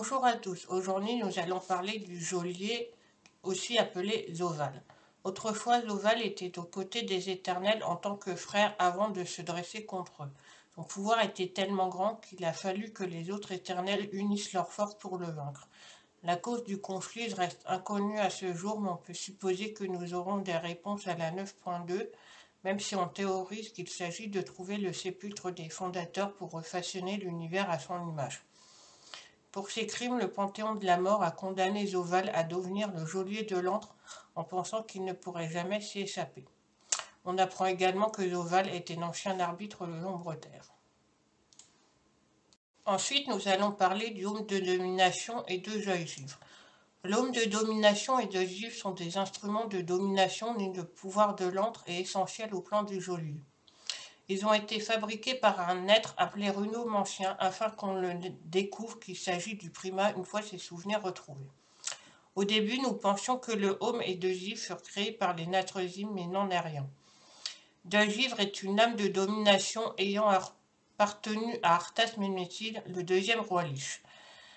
Bonjour à tous, aujourd'hui nous allons parler du geôlier, aussi appelé Zoval. Autrefois, Zoval était aux côtés des Éternels en tant que frère avant de se dresser contre eux. Son pouvoir était tellement grand qu'il a fallu que les autres Éternels unissent leurs forces pour le vaincre. La cause du conflit reste inconnue à ce jour, mais on peut supposer que nous aurons des réponses à la 9.2, même si on théorise qu'il s'agit de trouver le sépulcre des fondateurs pour refaçonner l'univers à son image. Pour ces crimes, le Panthéon de la Mort a condamné Zoval à devenir le geôlier de l'antre en pensant qu'il ne pourrait jamais s'y échapper. On apprend également que Zoval était l'ancien arbitre de l'Ombre-Terre. Ensuite, nous allons parler du Home de domination et de Joy-Givre. L'Home de domination et de Givre sont des instruments de domination nés de pouvoir de l'antre et essentiels au plan du geôlier. Ils ont été fabriqués par un être appelé Runo Mancien afin qu'on le découvre qu'il s'agit du primat une fois ses souvenirs retrouvés. Au début, nous pensions que le Home et De Givre furent créés par les Natrezim, mais n'en est rien. De Givre est une âme de domination ayant appartenu à Arthas Menethil, le deuxième roi Lich.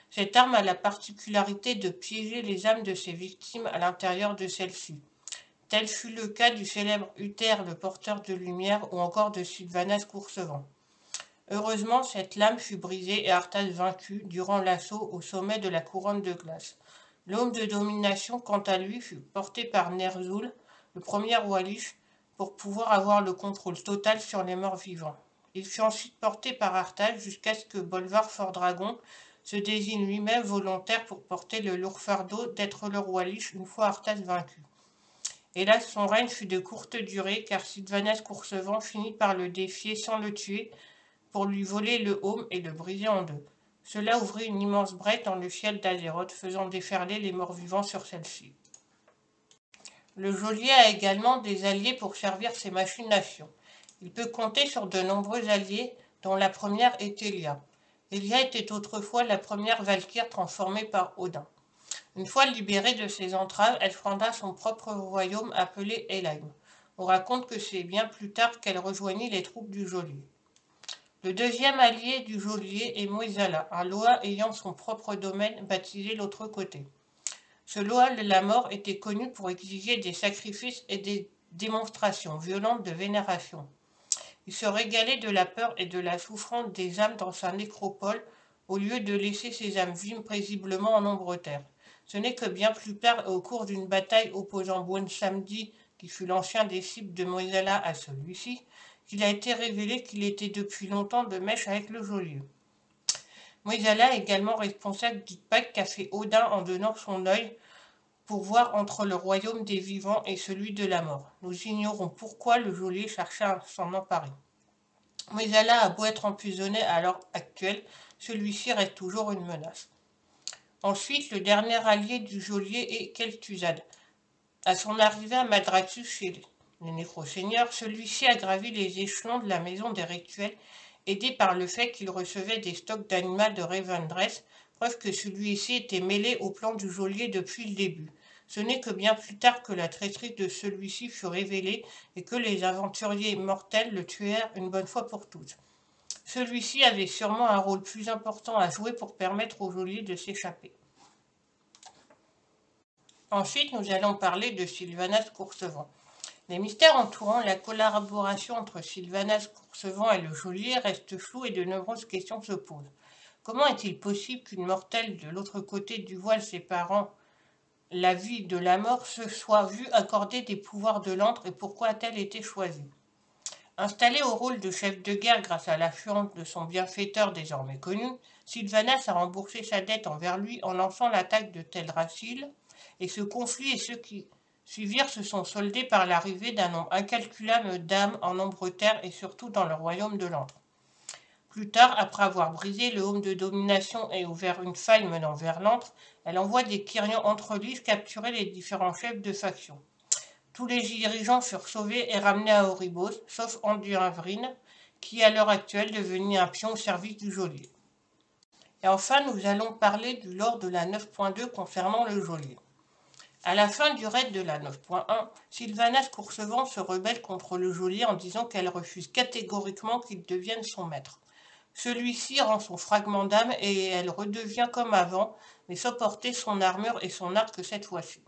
Cette arme a la particularité de piéger les âmes de ses victimes à l'intérieur de celles-ci. Tel fut le cas du célèbre Uther, le porteur de lumière, ou encore de Sylvanas Coursevent. Heureusement, cette lame fut brisée et Arthas vaincu durant l'assaut au sommet de la couronne de glace. L'homme de domination, quant à lui, fut porté par Ner'zhul, le premier roi Lich, pour pouvoir avoir le contrôle total sur les morts vivants. Il fut ensuite porté par Arthas jusqu'à ce que Bolvar Fordragon se désigne lui-même volontaire pour porter le lourd fardeau d'être le roi Lich une fois Arthas vaincu. Hélas, son règne fut de courte durée, car Sylvanas Coursevent finit par le défier sans le tuer, pour lui voler le Home et le briser en deux. Cela ouvrit une immense brèche dans le ciel d'Azeroth, faisant déferler les morts-vivants sur celle-ci. Le geôlier a également des alliés pour servir ses machinations. Il peut compter sur de nombreux alliés, dont la première est Elia. Elia était autrefois la première Valkyre transformée par Odin. Une fois libérée de ses entraves, elle fonda son propre royaume appelé Helheim. On raconte que c'est bien plus tard qu'elle rejoignit les troupes du geôlier. Le deuxième allié du geôlier est Moisala, un Loa ayant son propre domaine baptisé l'autre côté. Ce Loa de la mort était connu pour exiger des sacrifices et des démonstrations violentes de vénération. Il se régalait de la peur et de la souffrance des âmes dans sa nécropole, au lieu de laisser ses âmes vivre paisiblement en Ombre-Terre. Ce n'est que bien plus tard, au cours d'une bataille opposant Buen Samedi, qui fut l'ancien disciple de Moisala, à celui-ci, qu'il a été révélé qu'il était depuis longtemps de mèche avec le geôlier. Moisala est également responsable du pacte qu'a fait Odin en donnant son œil pour voir entre le royaume des vivants et celui de la mort. Nous ignorons pourquoi le geôlier cherchait à s'en emparer. Moisala a beau être emprisonné à l'heure actuelle, celui-ci reste toujours une menace. Ensuite, le dernier allié du geôlier est Kel'Thuzad. À son arrivée à Maldraxxus chez les Nécroseigneurs, celui-ci a gravi les échelons de la maison des rituels, aidé par le fait qu'il recevait des stocks d'animal de Revendreth, preuve que celui-ci était mêlé au plan du geôlier depuis le début. Ce n'est que bien plus tard que la traîtrise de celui-ci fut révélée et que les aventuriers mortels le tuèrent une bonne fois pour toutes. Celui-ci avait sûrement un rôle plus important à jouer pour permettre au geôlier de s'échapper. Ensuite, nous allons parler de Sylvanas Coursevent. Les mystères entourant la collaboration entre Sylvanas Coursevent et le geôlier restent flous et de nombreuses questions se posent. Comment est-il possible qu'une mortelle de l'autre côté du voile séparant la vie de la mort se soit vue accorder des pouvoirs de l'antre et pourquoi a-t-elle été choisie? Installée au rôle de chef de guerre grâce à l'affluence de son bienfaiteur désormais connu, Sylvanas a remboursé sa dette envers lui en lançant l'attaque de Teldrassil, et ce conflit et ceux qui suivirent se sont soldés par l'arrivée d'un nombre incalculable d'âmes en Ombre-Terre et surtout dans le royaume de l'antre. Plus tard, après avoir brisé le Home de domination et ouvert une faille menant vers l'antre, elle envoie des Kyrians entre Lich capturer les différents chefs de faction. Tous les dirigeants furent sauvés et ramenés à Oribos, sauf Anduin-Vryn, qui est à l'heure actuelle devenu un pion au service du geôlier. Et enfin, nous allons parler du lore de la 9.2 concernant le geôlier. À la fin du raid de la 9.1, Sylvanas Coursevent se rebelle contre le geôlier en disant qu'elle refuse catégoriquement qu'il devienne son maître. Celui-ci rend son fragment d'âme et elle redevient comme avant, mais sans porter son armure et son arc cette fois-ci.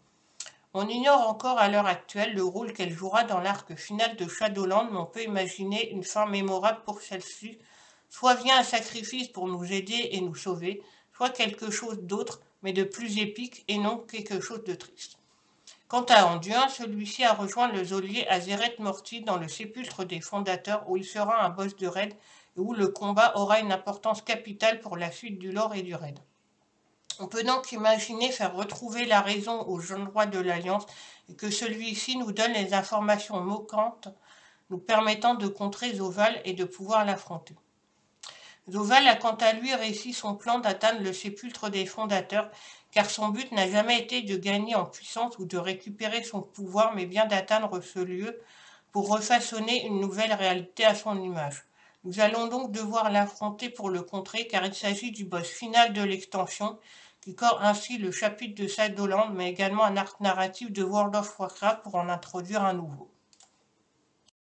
On ignore encore à l'heure actuelle le rôle qu'elle jouera dans l'arc final de Shadowland, mais on peut imaginer une fin mémorable pour celle-ci, soit via un sacrifice pour nous aider et nous sauver, soit quelque chose d'autre, mais de plus épique et non quelque chose de triste. Quant à Anduin, celui-ci a rejoint le geôlier Azereth Morty dans le sépulcre des fondateurs où il sera un boss de raid et où le combat aura une importance capitale pour la suite du lore et du raid. On peut donc imaginer faire retrouver la raison au jeune roi de l'Alliance et que celui-ci nous donne les informations moquantes nous permettant de contrer Zoval et de pouvoir l'affronter. Zoval a quant à lui réussi son plan d'atteindre le sépulcre des fondateurs, car son but n'a jamais été de gagner en puissance ou de récupérer son pouvoir, mais bien d'atteindre ce lieu pour refaçonner une nouvelle réalité à son image. Nous allons donc devoir l'affronter pour le contrer, car il s'agit du boss final de l'extension, qui corps ainsi le chapitre de Shadowland, mais également un arc narratif de World of Warcraft pour en introduire un nouveau.